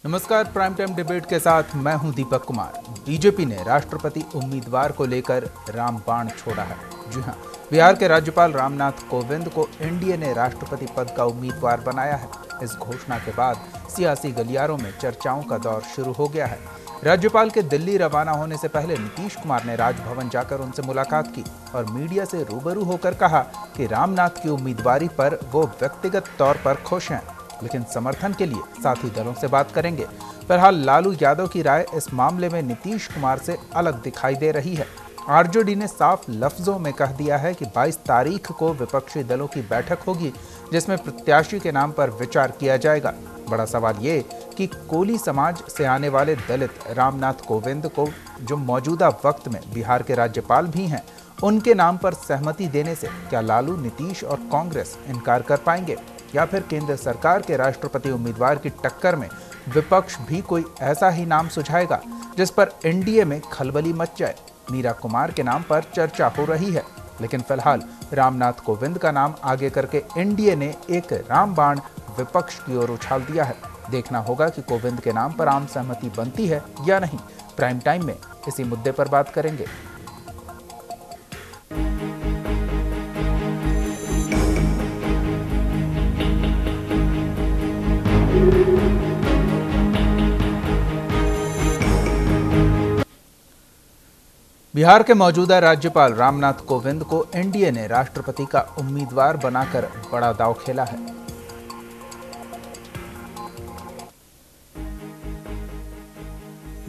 नमस्कार, prime time debate के साथ मैं हूं दीपक कुमार। बीजेपी ने राष्ट्रपति उम्मीदवार को लेकर रामबाण छोड़ा है। जी हां, बिहार के राज्यपाल रामनाथ कोविंद को एनडीए ने राष्ट्रपति पद का उम्मीदवार बनाया है। इस घोषणा के बाद सियासी गलियारों में चर्चाओं का दौर शुरू हो गया है। राज्यपाल के दिल्ली रवाना होने से पहले नीतीश कुमार ने राजभवन जाकर उनसे मुलाकात की और मीडिया से रूबरू होकर कहा कि रामनाथ की उम्मीदवारी पर वो व्यक्तिगत तौर पर खुश हैं, लेकिन समर्थन के लिए साथी दलों से बात करेंगे। फिलहाल लालू यादव की राय इस मामले में नीतीश कुमार से अलग दिखाई दे रही है। आरजेडी ने साफ लफ्जों में कह दिया है कि 22 तारीख को विपक्षी दलों की बैठक होगी, जिसमें प्रत्याशी के नाम पर विचार किया जाएगा। बड़ा सवाल ये कि कोली समाज से आने वाले दलित रामनाथ कोविंद को, जो मौजूदा वक्त में बिहार के राज्यपाल भी हैं, उनके नाम पर सहमति देने से क्या लालू, नीतीश और कांग्रेस इनकार कर पाएंगे, या फिर केंद्र सरकार के राष्ट्रपति उम्मीदवार की टक्कर में विपक्ष भी कोई ऐसा ही नाम सुझाएगा जिस पर एनडीए में खलबली मच जाए। मीरा कुमार के नाम पर चर्चा हो रही है, लेकिन फिलहाल रामनाथ कोविंद का नाम आगे करके एनडीए ने एक रामबाण विपक्ष की ओर उछाल दिया है। देखना होगा कि कोविंद के नाम पर आम सहमति बनती है या नहीं। प्राइम टाइम में इसी मुद्दे पर बात करेंगे। बिहार के मौजूदा राज्यपाल रामनाथ कोविंद को एनडीए ने राष्ट्रपति का उम्मीदवार बनाकर बड़ा दांव खेला है।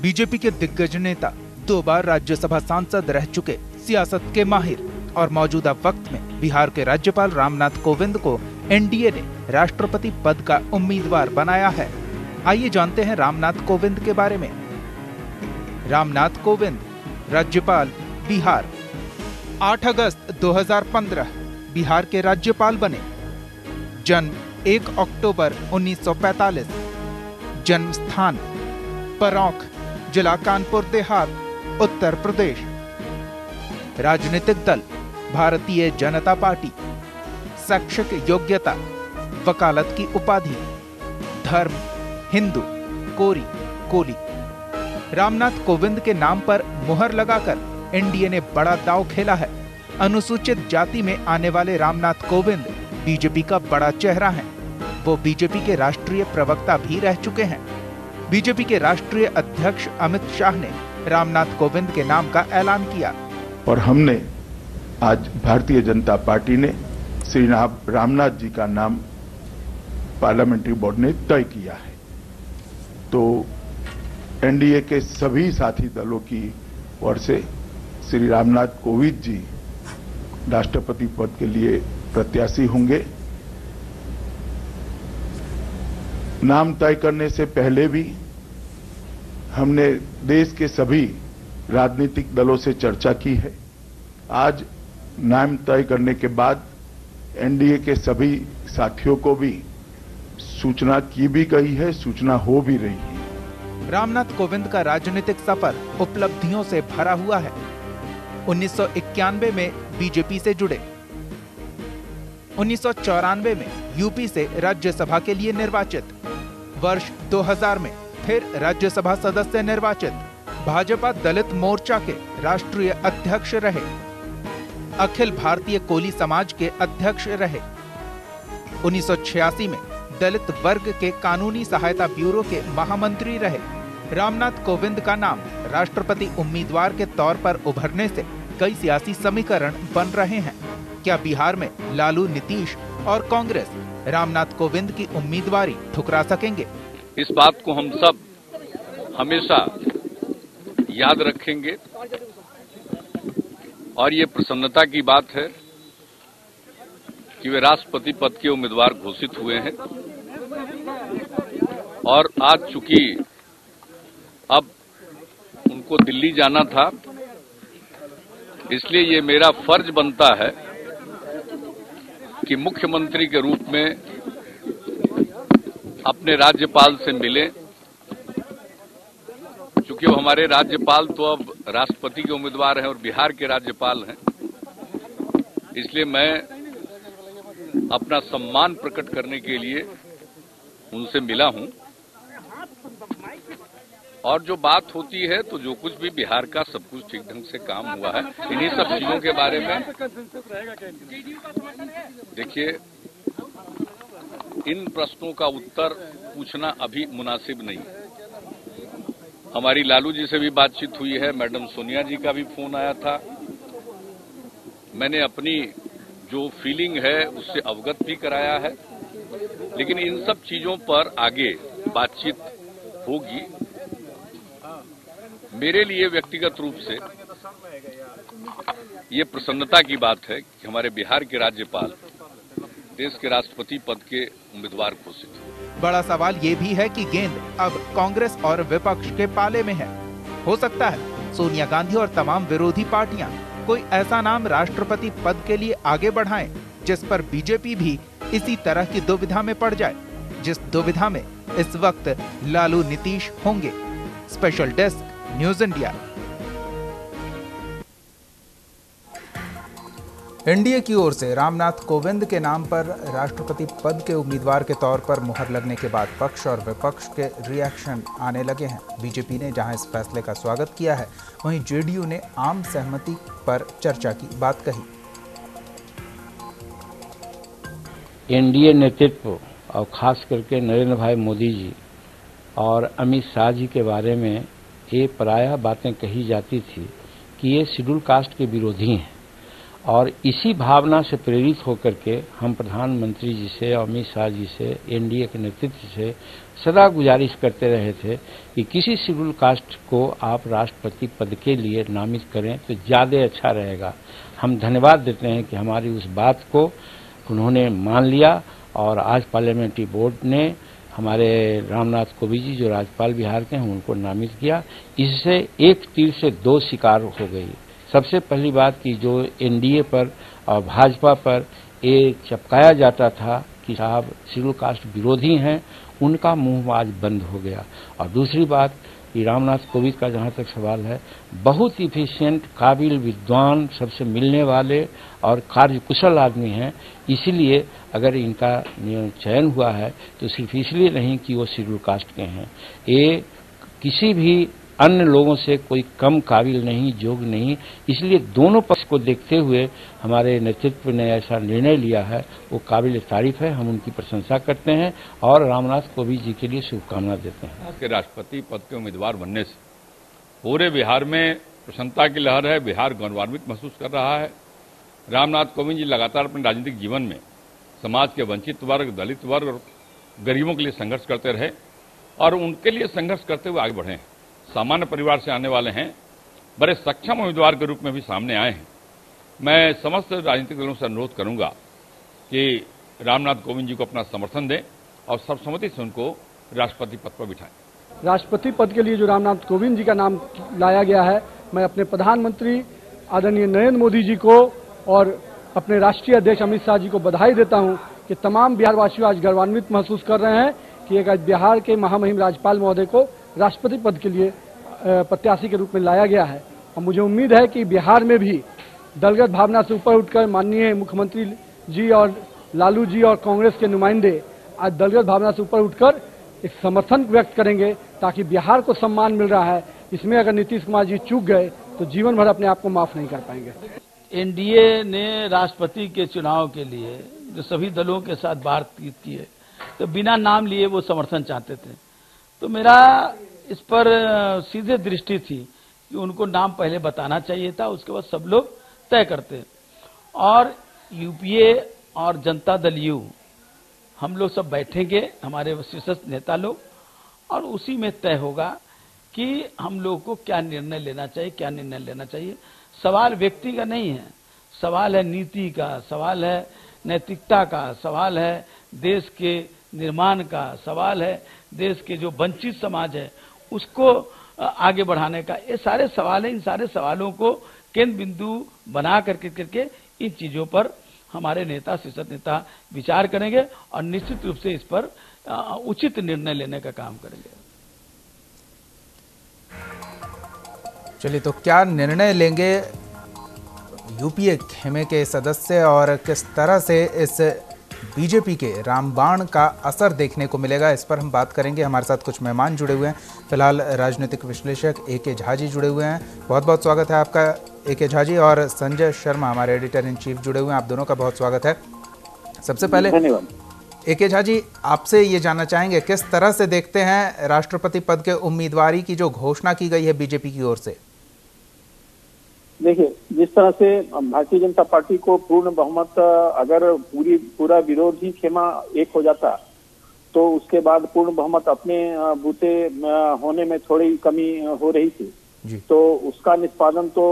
बीजेपी के दिग्गज नेता, 2 बार राज्यसभा सांसद रह चुके सियासत के माहिर और मौजूदा वक्त में बिहार के राज्यपाल रामनाथ कोविंद को एनडीए ने राष्ट्रपति पद का उम्मीदवार बनाया है। आइए जानते हैं रामनाथ कोविंद के बारे में। रामनाथ कोविंद, राज्यपाल बिहार, 8 अगस्त 2015 बिहार के राज्यपाल बने। जन्म 1 अक्टूबर 1945। जन्म स्थान परौख, जिला कानपुर देहात, उत्तर प्रदेश। राजनीतिक दल भारतीय जनता पार्टी। शैक्षिक योग्यता वकालत की उपाधि। धर्म हिंदू, कोली। रामनाथ कोविंद के नाम पर मुहर लगाकर एनडीए ने बड़ा दांव खेला है। अनुसूचित जाति में आने वाले रामनाथ कोविंद बीजेपी का बड़ा चेहरा हैं। वो बीजेपी के राष्ट्रीय प्रवक्ता भी रह चुके हैं। बीजेपी के राष्ट्रीय अध्यक्ष अमित शाह ने रामनाथ कोविंद के नाम का ऐलान किया और हमने आज भारतीय जनता पार्टी ने श्री रामनाथ जी का नाम पार्लियामेंट्री बोर्ड ने तय किया है। तो एनडीए के सभी साथी दलों की ओर से श्री रामनाथ कोविंद जी राष्ट्रपति पद के लिए प्रत्याशी होंगे। नाम तय करने से पहले भी हमने देश के सभी राजनीतिक दलों से चर्चा की है। आज नाम तय करने के बाद एनडीए के सभी साथियों को भी सूचना की भी गई है, सूचना हो भी रही है। रामनाथ कोविंद का राजनीतिक सफर उपलब्धियों से भरा हुआ है। 1991 में बीजेपी से जुड़े। 1994 में यूपी से राज्यसभा के लिए निर्वाचित। वर्ष 2000 में फिर राज्यसभा सदस्य निर्वाचित। भाजपा दलित मोर्चा के राष्ट्रीय अध्यक्ष रहे। अखिल भारतीय कोली समाज के अध्यक्ष रहे। 1986 में दलित वर्ग के कानूनी सहायता ब्यूरो के महामंत्री रहे। रामनाथ कोविंद का नाम राष्ट्रपति उम्मीदवार के तौर पर उभरने से कई सियासी समीकरण बन रहे हैं। क्या बिहार में लालू, नीतीश और कांग्रेस रामनाथ कोविंद की उम्मीदवारी ठुकरा सकेंगे? इस बात को हम सब हमेशा याद रखेंगे और ये प्रसन्नता की बात है कि वे राष्ट्रपति पद के उम्मीदवार घोषित हुए हैं। और आज चूंकि अब उनको दिल्ली जाना था, इसलिए ये मेरा फर्ज बनता है कि मुख्यमंत्री के रूप में अपने राज्यपाल से मिलें। चूंकि वो हमारे राज्यपाल तो अब राष्ट्रपति के उम्मीदवार हैं और बिहार के राज्यपाल हैं, इसलिए मैं अपना सम्मान प्रकट करने के लिए उनसे मिला हूं। और जो बात होती है तो जो कुछ भी बिहार का सब कुछ ठीक ढंग से काम हुआ है। इन्हीं सब चीजों के बारे में देखिए, इन प्रश्नों का उत्तर पूछना अभी मुनासिब नहीं। हमारी लालू जी से भी बातचीत हुई है, मैडम सोनिया जी का भी फोन आया था। मैंने अपनी जो फीलिंग है उससे अवगत भी कराया है, लेकिन इन सब चीजों पर आगे बातचीत होगी। मेरे लिए व्यक्तिगत रूप से ये प्रसन्नता की बात है कि हमारे बिहार के राज्यपाल देश के राष्ट्रपति पद के उम्मीदवार घोषित हुए। बड़ा सवाल ये भी है कि गेंद अब कांग्रेस और विपक्ष के पाले में है। हो सकता है सोनिया गांधी और तमाम विरोधी पार्टियां कोई ऐसा नाम राष्ट्रपति पद के लिए आगे बढ़ाएं जिस पर बीजेपी भी इसी तरह की दुविधा में पड़ जाए, जिस दुविधा में इस वक्त लालू नीतीश होंगे। Special desk, news India. NDA की ओर से रामनाथ कोविंद के नाम पर राष्ट्रपति पद के उम्मीदवार के तौर पर मुहर लगने के बाद पक्ष और विपक्ष के रिएक्शन आने लगे हैं। बीजेपी ने जहां इस फैसले का स्वागत किया है, वहीं जेडीयू ने आम सहमति पर चर्चा की बात कही। एनडीए नेतृत्व और खास करके नरेंद्र भाई मोदी जी और अमित शाह जी के बारे में ये प्रायः बातें कही जाती थी कि ये शेड्यूल कास्ट के विरोधी हैं, और इसी भावना से प्रेरित होकर के हम प्रधानमंत्री जी से और अमित शाह जी से, एनडीए के नेतृत्व से सदा गुजारिश करते रहे थे कि किसी शेड्यूल कास्ट को आप राष्ट्रपति पद के लिए नामित करें तो ज़्यादा अच्छा रहेगा। हम धन्यवाद देते हैं कि हमारी उस बात को उन्होंने मान लिया, और आज पार्लियामेंट्री बोर्ड ने हमारे रामनाथ कोविंद जी जो राज्यपाल बिहार के हैं उनको नामित किया। इससे एक तीर से दो शिकार हो गई। सबसे पहली बात कि जो एनडीए पर और भाजपा पर ये चपकाया जाता था कि साहब शेड्यूल कास्ट विरोधी हैं, उनका मुंह आज बंद हो गया। और दूसरी बात कि रामनाथ कोविंद का जहां तक सवाल है, बहुत इफिशिएंट, काबिल, विद्वान, सबसे मिलने वाले और कार्यकुशल आदमी हैं। इसीलिए अगर इनका चयन हुआ है तो सिर्फ इसलिए नहीं कि वो शेड्यूल कास्ट के हैं, ये किसी भी अन्य लोगों से कोई कम काबिल नहीं, योग्य नहीं। इसलिए दोनों पक्ष को देखते हुए हमारे नेतृत्व ने ऐसा निर्णय लिया है, वो काबिल तारीफ है। हम उनकी प्रशंसा करते हैं और रामनाथ कोविंद जी के लिए शुभकामना देते हैं। के राष्ट्रपति पद के उम्मीदवार बनने से पूरे बिहार में प्रसन्नता की लहर है। बिहार गौरवान्वित महसूस कर रहा है। रामनाथ कोविंद जी लगातार अपने राजनीतिक जीवन में समाज के वंचित वर्ग, दलित वर्ग और गरीबों के लिए संघर्ष करते रहे और उनके लिए संघर्ष करते हुए आगे बढ़े हैं। सामान्य परिवार से आने वाले हैं, बड़े सक्षम उम्मीदवार के रूप में भी सामने आए हैं। मैं समस्त राजनीतिक दलों से अनुरोध करूंगा कि रामनाथ कोविंद जी को अपना समर्थन दें और सर्वसम्मति से उनको राष्ट्रपति पद पर बिठाएं। राष्ट्रपति पद के लिए जो रामनाथ कोविंद जी का नाम लाया गया है, मैं अपने प्रधानमंत्री आदरणीय नरेंद्र मोदी जी को और अपने राष्ट्रीय अध्यक्ष अमित शाह जी को बधाई देता हूं कि तमाम बिहारवासियों आज गौरवान्वित महसूस कर रहे हैं कि एक बिहार के महामहिम राज्यपाल महोदय को राष्ट्रपति पद के लिए प्रत्याशी के रूप में लाया गया है। और मुझे उम्मीद है कि बिहार में भी दलगत भावना से ऊपर उठकर माननीय मुख्यमंत्री जी और लालू जी और कांग्रेस के नुमाइंदे आज दलगत भावना से ऊपर उठकर एक समर्थन व्यक्त करेंगे, ताकि बिहार को सम्मान मिल रहा है, इसमें अगर नीतीश कुमार जी चूक गए तो जीवन भर अपने आप को माफ नहीं कर पाएंगे। एनडीए ने राष्ट्रपति के चुनाव के लिए जो सभी दलों के साथ बातचीत की है, तो बिना नाम लिए वो समर्थन चाहते थे। तो मेरा इस पर सीधे दृष्टि थी कि उनको नाम पहले बताना चाहिए था, उसके बाद सब लोग तय करते। और यूपीए और जनता दल यू हम लोग सब बैठेंगे, हमारे शीर्षस्थ नेता लोग, और उसी में तय होगा कि हम लोग को क्या निर्णय लेना चाहिए, क्या निर्णय लेना चाहिए। सवाल व्यक्ति का नहीं है, सवाल है नीति का, सवाल है नैतिकता का, सवाल है देश के निर्माण का, सवाल है देश के जो वंचित समाज है उसको आगे बढ़ाने का। ये सारे सवाल हैं। इन सारे सवालों को केंद्र बिंदु बना करके इन चीजों पर हमारे नेता, शीर्षस्थ नेता विचार करेंगे और निश्चित रूप से इस पर उचित निर्णय लेने का काम करेंगे। चलिए, तो क्या निर्णय लेंगे यूपीए खेमे के सदस्य और किस तरह से इस बीजेपी के रामबाण का असर देखने को मिलेगा, इस पर हम बात करेंगे। हमारे साथ कुछ मेहमान जुड़े हुए हैं। फिलहाल राजनीतिक विश्लेषक ए.के. झा जी जुड़े हुए हैं। बहुत बहुत स्वागत है आपका ए.के. झा जी। और संजय शर्मा हमारे एडिटर इन चीफ जुड़े हुए हैं। आप दोनों का बहुत स्वागत है। सबसे पहले ए.के. झा जी, आपसे ये जानना चाहेंगे किस तरह से देखते हैं राष्ट्रपति पद के उम्मीदवारी की जो घोषणा की गई है बीजेपी की ओर से? देखिए, जिस तरह से भारतीय जनता पार्टी को पूर्ण बहुमत, अगर पूरा विरोध ही खेमा एक हो जाता तो उसके बाद पूर्ण बहुमत अपने बूते होने में थोड़ी कमी हो रही थी जी। तो उसका निष्पादन तो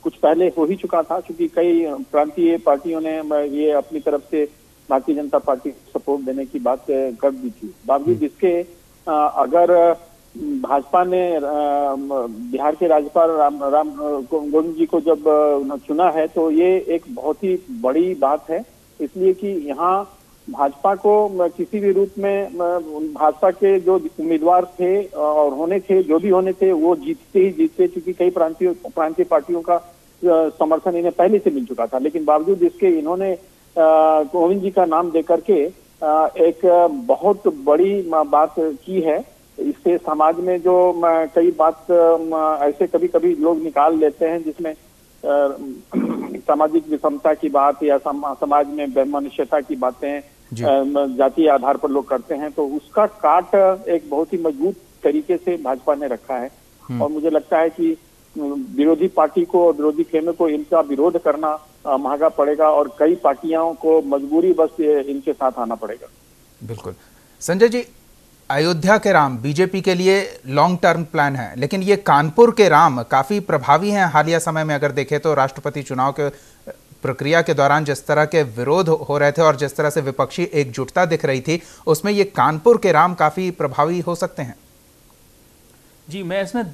कुछ पहले हो ही चुका था, क्योंकि कई प्रांतीय पार्टियों ने ये अपनी तरफ से भारतीय जनता पार्टी को सपोर्ट देने की बात कर दी थी। बावजूद इसके अगर भाजपा ने बिहार के राज्यपाल राम कोविंद जी को जब चुना है तो ये एक बहुत ही बड़ी बात है, इसलिए कि यहाँ भाजपा को किसी भी रूप में भाजपा के जो उम्मीदवार थे और होने थे, जो भी होने थे, वो जीतते, क्योंकि कई प्रांतीय पार्टियों का समर्थन इन्हें पहले से मिल चुका था। लेकिन बावजूद इसके इन्होंने कोविंद जी का नाम देकर के एक बहुत बड़ी बात की है। इससे समाज में जो कई बात ऐसे कभी कभी लोग निकाल लेते हैं जिसमें सामाजिक विषमता की बात या समाज में वैमनस्यता की बातें जातीय आधार पर लोग करते हैं, तो उसका काट एक बहुत ही मजबूत तरीके से भाजपा ने रखा है। और मुझे लगता है कि विरोधी पार्टी को और विरोधी खेमे को इनका विरोध करना महंगा पड़ेगा और कई पार्टियों को मजबूरी बस इनके साथ आना पड़ेगा। बिल्कुल। संजय जी, अयोध्या के राम बीजेपी के लिए लॉन्ग टर्म प्लान है, लेकिन ये कानपुर के राम काफी प्रभावी हैं। हालिया समय में अगर देखें तो राष्ट्रपति चुनाव के प्रक्रिया के दौरान जिस तरह के विरोध हो रहे थे और जिस तरह से विपक्षी एकजुटता दिख रही थी, उसमें ये कानपुर के राम काफी प्रभावी हो सकते हैं। जी, मैं इसमें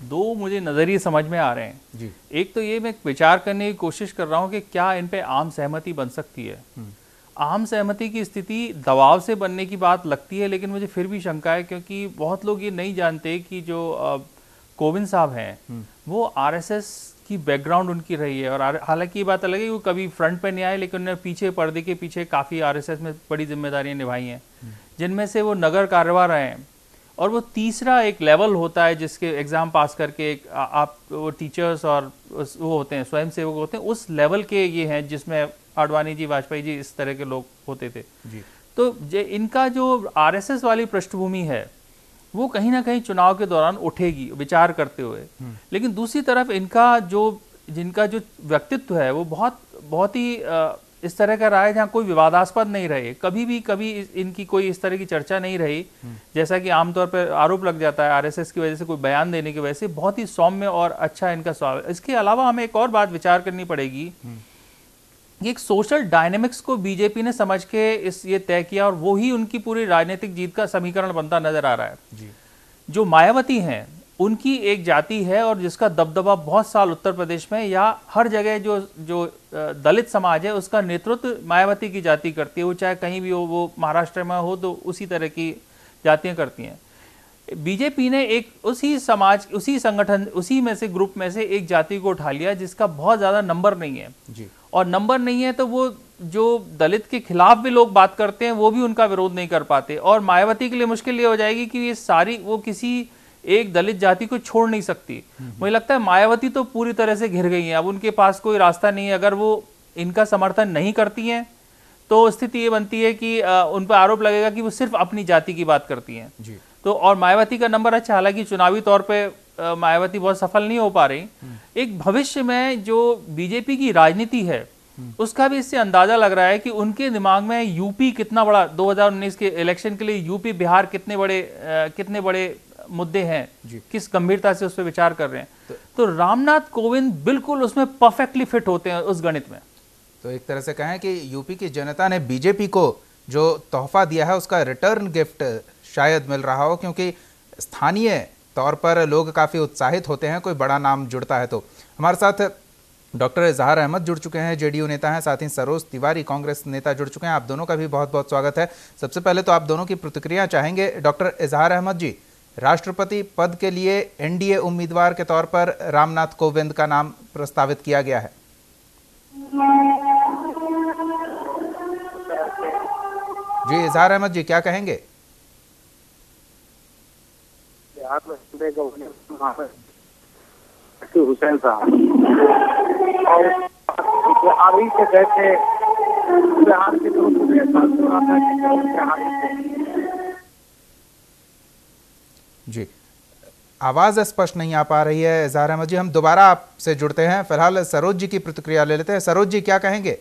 दो मुझे नजरिए समझ में आ रहे हैं जी। एक तो ये मैं विचार करने की कोशिश कर रहा हूं कि क्या इन पे आम सहमति बन सकती है। आम सहमति की स्थिति दबाव से बनने की बात लगती है, लेकिन मुझे फिर भी शंका है, क्योंकि बहुत लोग ये नहीं जानते कि जो कोविंद साहब हैं वो आरएसएस की बैकग्राउंड उनकी रही है। और हालांकि ये बात अलग है कि वो कभी फ्रंट पे नहीं आए, लेकिन उन्होंने पीछे पर्दे के पीछे काफ़ी आरएसएस में बड़ी जिम्मेदारियां निभाई हैं, जिनमें से वो नगर कार्यवाह रहे हैं। और वो तीसरा एक लेवल होता है जिसके एग्ज़ाम पास करके आप वो टीचर्स और वो होते हैं, स्वयंसेवक होते हैं, उस लेवल के ये हैं जिसमें आडवाणी जी, वाजपेयी जी, इस तरह के लोग होते थे जी। तो इनका जो आरएसएस वाली पृष्ठभूमि है वो कहीं ना कहीं चुनाव के दौरान उठेगी विचार करते हुए। लेकिन दूसरी तरफ जिनका जो व्यक्तित्व है वो बहुत ही इस तरह का रहा है जहाँ कोई विवादास्पद नहीं रहे, कभी इनकी कोई इस तरह की चर्चा नहीं रही, जैसा कि आमतौर पर आरोप लग जाता है आरएसएस की वजह से, कोई बयान देने की वजह से। बहुत ही सौम्य और अच्छा इनका स्वभाव है। इसके अलावा हमें एक और बात विचार करनी पड़ेगी, एक सोशल डायनेमिक्स को बीजेपी ने समझ के ये तय किया और वो ही उनकी पूरी राजनीतिक जीत का समीकरण बनता नजर आ रहा है जी। जो मायावती हैं उनकी एक जाति है और जिसका दबदबा बहुत साल उत्तर प्रदेश में या हर जगह जो दलित समाज है उसका नेतृत्व मायावती की जाति करती है, वो चाहे कहीं भी हो, वो महाराष्ट्र में हो तो उसी तरह की जातियां करती हैं। बीजेपी ने एक उसी समाज, उसी संगठन, उसी में से ग्रुप में से एक जाति को उठा लिया जिसका बहुत ज्यादा नंबर नहीं है जी। और नंबर नहीं है तो वो जो दलित के खिलाफ भी लोग बात करते हैं वो भी उनका विरोध नहीं कर पाते। और मायावती के लिए मुश्किल ये हो जाएगी कि ये सारी वो किसी एक दलित जाति को छोड़ नहीं सकती। मुझे लगता है मायावती तो पूरी तरह से घिर गई हैं, अब उनके पास कोई रास्ता नहीं है। अगर वो इनका समर्थन नहीं करती हैं तो स्थिति ये बनती है कि उन पर आरोप लगेगा कि वो सिर्फ अपनी जाति की बात करती हैं जी। तो और मायावती का नंबर अच्छा, हालांकि चुनावी तौर पे मायावती बहुत सफल नहीं हो पा रही। एक भविष्य में जो बीजेपी की राजनीति है उसका भी इससे अंदाजा लग रहा है कि उनके दिमाग में यूपी कितना बड़ा, 2019 के इलेक्शन के लिए यूपी बिहार कितने बड़े मुद्दे हैं, किस गंभीरता से उस पर विचार कर रहे हैं। तो रामनाथ कोविंद बिल्कुल उसमें परफेक्टली फिट होते हैं उस गणित में। तो एक तरह से कहें कि यूपी की जनता ने बीजेपी को जो तोहफा दिया है उसका रिटर्न गिफ्ट शायद मिल रहा हो, क्योंकि स्थानीय तौर पर लोग काफ़ी उत्साहित होते हैं कोई बड़ा नाम जुड़ता है। तो हमारे साथ डॉक्टर इजहार अहमद जुड़ चुके हैं, जेडीयू नेता हैं, साथ ही सरोज तिवारी कांग्रेस नेता जुड़ चुके हैं। आप दोनों का भी बहुत बहुत स्वागत है। सबसे पहले तो आप दोनों की प्रतिक्रिया चाहेंगे। डॉक्टर इजहार अहमद जी, राष्ट्रपति पद के लिए एनडीए उम्मीदवार के तौर पर रामनाथ कोविंद का नाम प्रस्तावित किया गया है। जी इजहार अहमद जी क्या कहेंगे? बिहार में हुसैन साहब और बिहार ही से गए थे, बिहार के जी आवाज स्पष्ट नहीं आ पा रही है इजहार अहमद जी, हम दोबारा आपसे जुड़ते हैं। फिलहाल सरोज जी की प्रतिक्रिया ले लेते हैं। सरोज जी क्या कहेंगे?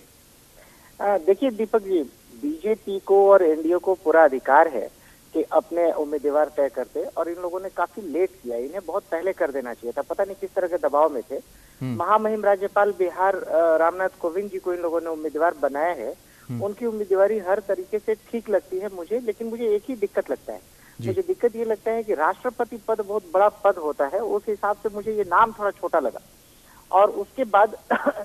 देखिए दीपक जी, बीजेपी को और एनडीए को पूरा अधिकार है कि अपने उम्मीदवार तय करते, और इन लोगों ने काफी लेट किया, इन्हें बहुत पहले कर देना चाहिए था, पता नहीं किस तरह के दबाव में थे। महामहिम राज्यपाल बिहार रामनाथ कोविंद जी को इन लोगों ने उम्मीदवार बनाया है, उनकी उम्मीदवारी हर तरीके से ठीक लगती है मुझे, लेकिन मुझे एक ही दिक्कत लगता है, मुझे दिक्कत ये लगता है कि राष्ट्रपति पद बहुत बड़ा पद होता है, उस हिसाब से मुझे ये नाम थोड़ा छोटा लगा। और उसके बाद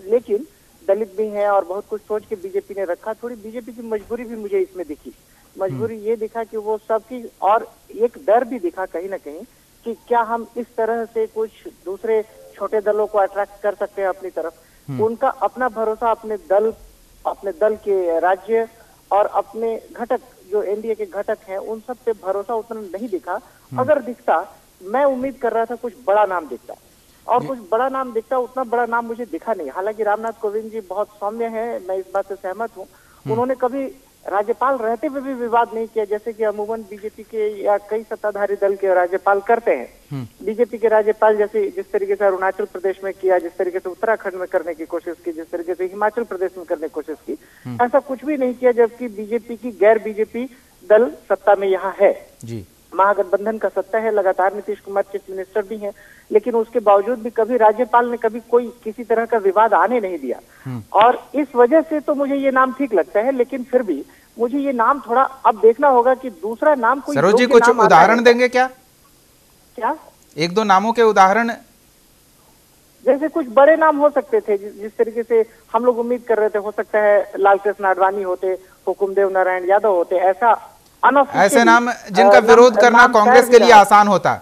लेकिन दलित भी हैं और बहुत कुछ सोच के बीजेपी ने रखा, थोड़ी बीजेपी की मजबूरी भी मुझे इसमें दिखी। मजबूरी ये दिखा कि वो सबकी, और एक डर भी दिखा कहीं ना कहीं कि क्या हम इस तरह से कुछ दूसरे छोटे दलों को अट्रैक्ट कर सकते हैं अपनी तरफ। उनका अपना भरोसा अपने दल के राज्य और अपने घटक जो एनडीए के घटक हैं उन सब पे भरोसा उतना नहीं दिखा। अगर दिखता, मैं उम्मीद कर रहा था कुछ बड़ा नाम दिखता, और कुछ बड़ा नाम दिखता, उतना बड़ा नाम मुझे दिखा नहीं। हालांकि रामनाथ कोविंद जी बहुत सौम्य है, मैं इस बात से सहमत हूँ। उन्होंने कभी राज्यपाल रहते हुए भी विवाद नहीं किया, जैसे कि अमूमन बीजेपी के या कई सत्ताधारी दल के राज्यपाल करते हैं। बीजेपी के राज्यपाल जैसे जिस तरीके से अरुणाचल प्रदेश में किया, जिस तरीके से उत्तराखंड में करने की कोशिश की, जिस तरीके से हिमाचल प्रदेश में करने की कोशिश की, ऐसा कुछ भी नहीं किया, जबकि बीजेपी की गैर बीजेपी दल सत्ता में यहाँ है। जी महागठबंधन का सत्ता है, लगातार नीतीश कुमार चीफ मिनिस्टर भी हैं, लेकिन उसके बावजूद भी कभी राज्यपाल ने कभी कोई किसी तरह का विवाद आने नहीं दिया। और इस वजह से तो मुझे ये नाम ठीक लगता है, लेकिन फिर भी मुझे ये नाम थोड़ा अब देखना होगा कि दूसरा नाम कोई। सरोज जी कुछ उदाहरण देंगे क्या? एक दो नामों के उदाहरण, जैसे कुछ बड़े नाम हो सकते थे जिस तरीके से हम लोग उम्मीद कर रहे थे, हो सकता है लालकृष्ण आडवाणी होते, हुकुमदेव नारायण यादव होते, ऐसे नाम जिनका विरोध करना कांग्रेस के लिए आसान होता।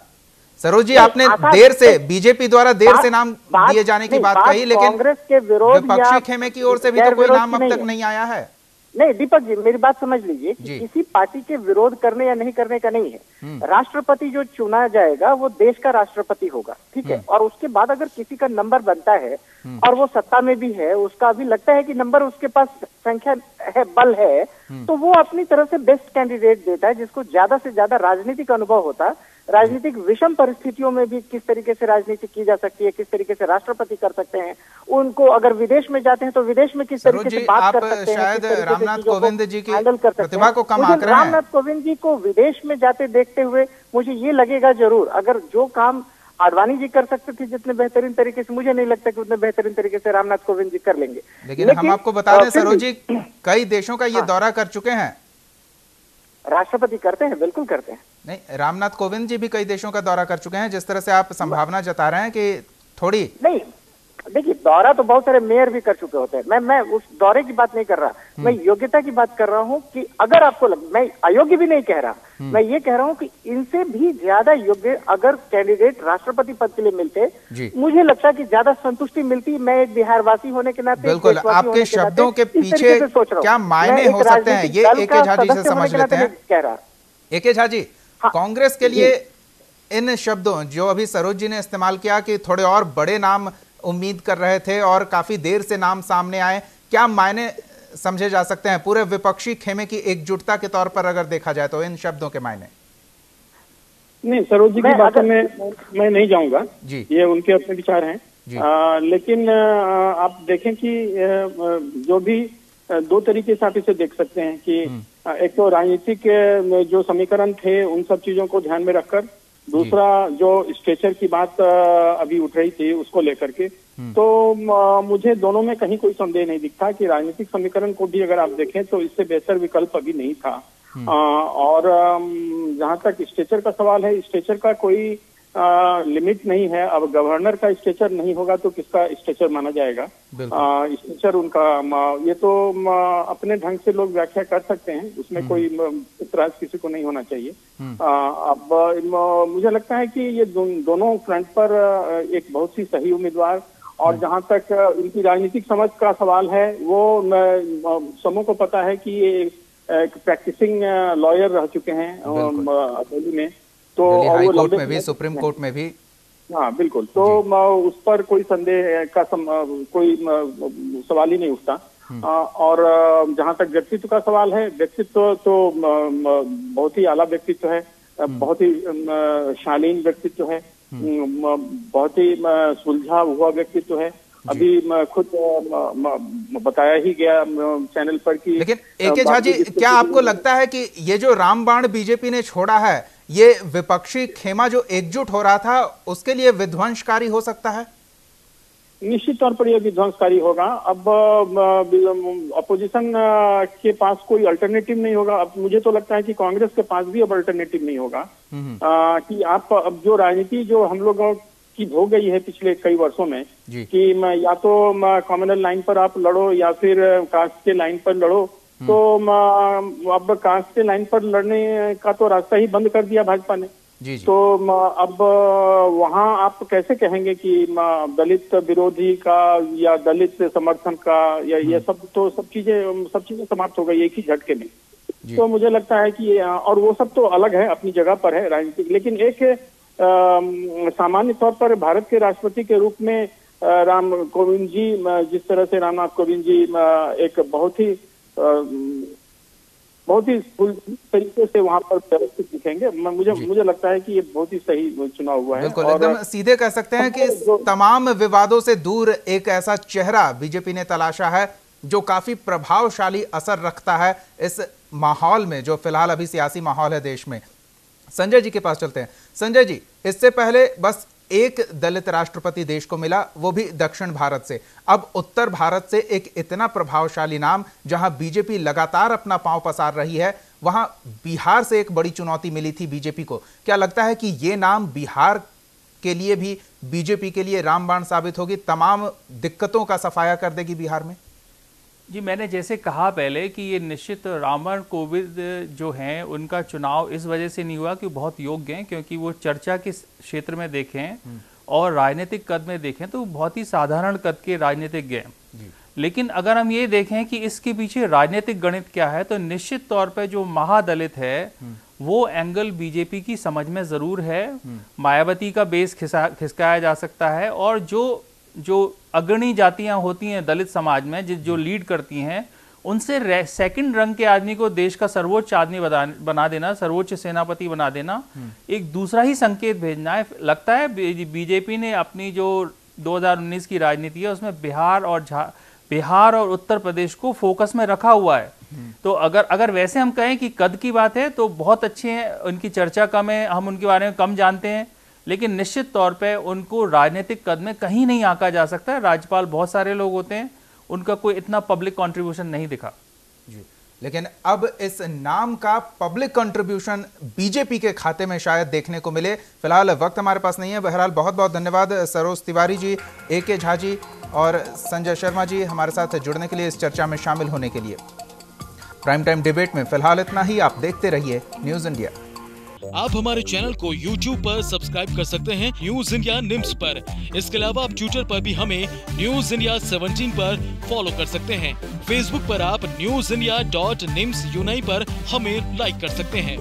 सरोज जी आपने देर से, बीजेपी द्वारा देर से नाम दिए जाने की बात कही, लेकिन कांग्रेस के विरोध विपक्षी खेमे की ओर से भी तो कोई नाम अब तक नहीं आया है। नहीं दीपक जी, मेरी बात समझ लीजिए कि किसी पार्टी के विरोध करने या नहीं करने का नहीं है। राष्ट्रपति जो चुना जाएगा वो देश का राष्ट्रपति होगा, ठीक है। और उसके बाद अगर किसी का नंबर बनता है और वो सत्ता में भी है, उसका अभी लगता है कि नंबर उसके पास संख्या है, बल है, तो वो अपनी तरफ से बेस्ट कैंडिडेट देता है, जिसको ज्यादा से ज्यादा राजनीतिक अनुभव होता है। राजनीतिक विषम परिस्थितियों में भी किस तरीके से राजनीति की जा सकती है, किस तरीके से राष्ट्रपति कर सकते हैं, उनको अगर विदेश में जाते हैं तो विदेश में किस तरीके से बात कर सकते हैं, शायद रामनाथ कोविंद जी की प्रतिभा को कम आंक रहे हैं। रामनाथ कोविंद जी को विदेश में जाते देखते हुए मुझे ये लगेगा जरूर, अगर जो काम आडवाणी जी कर सकते थे जितने बेहतरीन तरीके से, मुझे नहीं लगता कि उतने बेहतरीन तरीके से रामनाथ कोविंद जी कर लेंगे। लेकिन हम आपको बता दें सरोज जी, कई देशों का ये दौरा कर चुके हैं। राष्ट्रपति करते हैं, बिल्कुल करते हैं। नहीं, रामनाथ कोविंद जी भी कई देशों का दौरा कर चुके हैं, जिस तरह से आप संभावना जता रहे हैं कि थोड़ी नहीं। देखिए, दौरा तो बहुत सारे मेयर भी कर चुके होते हैं। मैं उस दौरे की बात नहीं कर रहा, मैं योग्यता की बात कर रहा हूं कि अगर आपको मैं अयोग्य भी नहीं कह रहा, मैं ये कह रहा हूं कि इनसे भी ज्यादा योग्य अगर कैंडिडेट राष्ट्रपति पद के लिए मिलते, मुझे लगता है कि ज्यादा संतुष्टि मिलती। मैं एक बिहारवासी होने के नाते, बिल्कुल आपके शब्दों के पीछे क्या मायने हो सकते हैं, ये एके झा जी से समझ लेते हैं। कह रहा एके झा जी, कांग्रेस के लिए इन शब्दों जो अभी सरोज जी ने इस्तेमाल किया कि थोड़े और बड़े नाम उम्मीद कर रहे थे और काफी देर से नाम सामने आए, क्या मायने समझे जा सकते हैं पूरे विपक्षी खेमे की एकजुटता के तौर पर अगर देखा जाए तो इन शब्दों के मायने? नहीं, सरोज जी की बातों में मैं नहीं जाऊंगा जी, ये उनके अपने विचार हैं। लेकिन आप देखें कि जो भी दो तरीके से आप इसे देख सकते हैं कि एक तो राजनीतिक जो समीकरण थे उन सब चीजों को ध्यान में रखकर, दूसरा जो स्ट्रेचर की बात अभी उठ रही थी उसको लेकर के, तो मुझे दोनों में कहीं कोई संदेह नहीं दिखता कि राजनीतिक समीकरण को भी अगर आप देखें तो इससे बेहतर विकल्प अभी नहीं था। और जहां तक स्ट्रेचर का सवाल है, स्ट्रेचर का कोई लिमिट नहीं है। अब गवर्नर का स्ट्रेचर नहीं होगा तो किसका स्ट्रेचर माना जाएगा? स्ट्रेचर उनका, ये तो अपने ढंग से लोग व्याख्या कर सकते हैं, उसमें कोई इतराज किसी को नहीं होना चाहिए। अब मुझे लगता है कि ये दोनों फ्रंट पर एक बहुत ही सही उम्मीदवार, और जहां तक इनकी राजनीतिक समझ का सवाल है वो सबों को पता है कि ये एक प्रैक्टिसिंग लॉयर रह चुके हैं दिल्ली में, तो हाई वो कोर्ट में भी, सुप्रीम कोर्ट में भी। हाँ बिल्कुल, तो उस पर कोई संदेह का कोई सवाल ही नहीं उठता। और जहां तक व्यक्तित्व का सवाल है, व्यक्तित्व तो बहुत ही आला व्यक्तित्व है, बहुत ही शालीन व्यक्तित्व है, बहुत ही सुलझा हुआ व्यक्तित्व है। अभी खुद बताया ही गया चैनल पर कि, लेकिन AK झा जी, क्या आपको लगता है कि ये जो रामबाण बीजेपी ने छोड़ा है, ये विपक्षी खेमा जो एकजुट हो रहा था उसके लिए विध्वंसकारी हो सकता है? निश्चित तौर पर यह विध्वंसकारी होगा। अब अपोजिशन के पास कोई अल्टरनेटिव नहीं होगा। अब मुझे तो लगता है कि कांग्रेस के पास भी अब अल्टरनेटिव नहीं होगा, कि आप अब जो राजनीति जो हम लोग की हो गई है पिछले कई वर्षों में, कि या तो कम्युनल लाइन पर आप लड़ो या फिर कास्ट के लाइन पर लड़ो, तो अब कास्ट के लाइन पर लड़ने का तो रास्ता ही बंद कर दिया भाजपा ने। तो अब वहां आप कैसे कहेंगे कि दलित विरोधी का या दलित समर्थन का या ये सब चीजें समाप्त हो गई एक ही झटके में। तो मुझे लगता है कि और वो सब तो अलग है, अपनी जगह पर है राजनीतिक, लेकिन एक सामान्य तौर पर भारत के राष्ट्रपति के रूप में राम कोविंद जी, जिस तरह से रामनाथ कोविंद जी एक बहुत ही तरीके से वहां पर व्यवस्थित दिखेंगे, मुझे लगता है कि ये बहुत ही सही चुनाव हुआ है। बिल्कुल, एकदम सीधे कह सकते हैं कि तमाम विवादों से दूर एक ऐसा चेहरा बीजेपी ने तलाशा है जो काफी प्रभावशाली असर रखता है इस माहौल में, जो फिलहाल अभी सियासी माहौल है देश में। संजय जी के पास चलते हैं। संजय जी, इससे पहले बस एक दलित राष्ट्रपति देश को मिला, वो भी दक्षिण भारत से। अब उत्तर भारत से एक इतना प्रभावशाली नाम, जहां बीजेपी लगातार अपना पांव पसार रही है, वहां बिहार से एक बड़ी चुनौती मिली थी बीजेपी को। क्या लगता है कि ये नाम बिहार के लिए भी, बीजेपी के लिए रामबाण साबित होगी, तमाम दिक्कतों का सफाया कर देगी बिहार में? जी, मैंने जैसे कहा पहले कि ये निश्चित रामबाण कोविंद जो हैं उनका चुनाव इस वजह से नहीं हुआ कि बहुत योग्य हैं, क्योंकि वो चर्चा के क्षेत्र में देखें और राजनीतिक कद में देखें तो बहुत ही साधारण कद के राजनीतिज्ञ हैं। लेकिन अगर हम ये देखें कि इसके पीछे राजनीतिक गणित क्या है, तो निश्चित तौर पर जो महादलित है वो एंगल बीजेपी की समझ में जरूर है। मायावती का बेस खिसकाया जा सकता है, और जो अग्रणी जातियां होती हैं दलित समाज में, जो लीड करती हैं, उनसे सेकंड रंग के आदमी को देश का सर्वोच्च आदमी बना देना, सर्वोच्च सेनापति बना देना, एक दूसरा ही संकेत भेजना है। लगता है बीजेपी ने अपनी जो 2019 की राजनीति है उसमें बिहार और उत्तर प्रदेश को फोकस में रखा हुआ है। तो अगर वैसे हम कहें कि कद की बात है तो बहुत अच्छे हैं, उनकी चर्चा कम है, हम उनके बारे में कम जानते हैं, लेकिन निश्चित तौर पे उनको राजनीतिक कद में कहीं नहीं आंका जा सकता है। राज्यपाल बहुत सारे लोग होते हैं, उनका कोई इतना पब्लिक कंट्रीब्यूशन नहीं दिखा जी। लेकिन अब इस नाम का पब्लिक कंट्रीब्यूशन बीजेपी के खाते में शायद देखने को मिले। फिलहाल वक्त हमारे पास नहीं है। बहरहाल बहुत बहुत धन्यवाद सरोज तिवारी जी, AK झा जी और संजय शर्मा जी हमारे साथ जुड़ने के लिए, इस चर्चा में शामिल होने के लिए। प्राइम टाइम डिबेट में फिलहाल इतना ही। आप देखते रहिए न्यूज इंडिया। आप हमारे चैनल को YouTube पर सब्सक्राइब कर सकते हैं न्यूज इंडिया निम्स पर। इसके अलावा आप ट्विटर पर भी हमें न्यूज इंडिया 17 पर फॉलो कर सकते हैं। फेसबुक पर आप newsindia.nimsUnai पर हमें लाइक कर सकते हैं।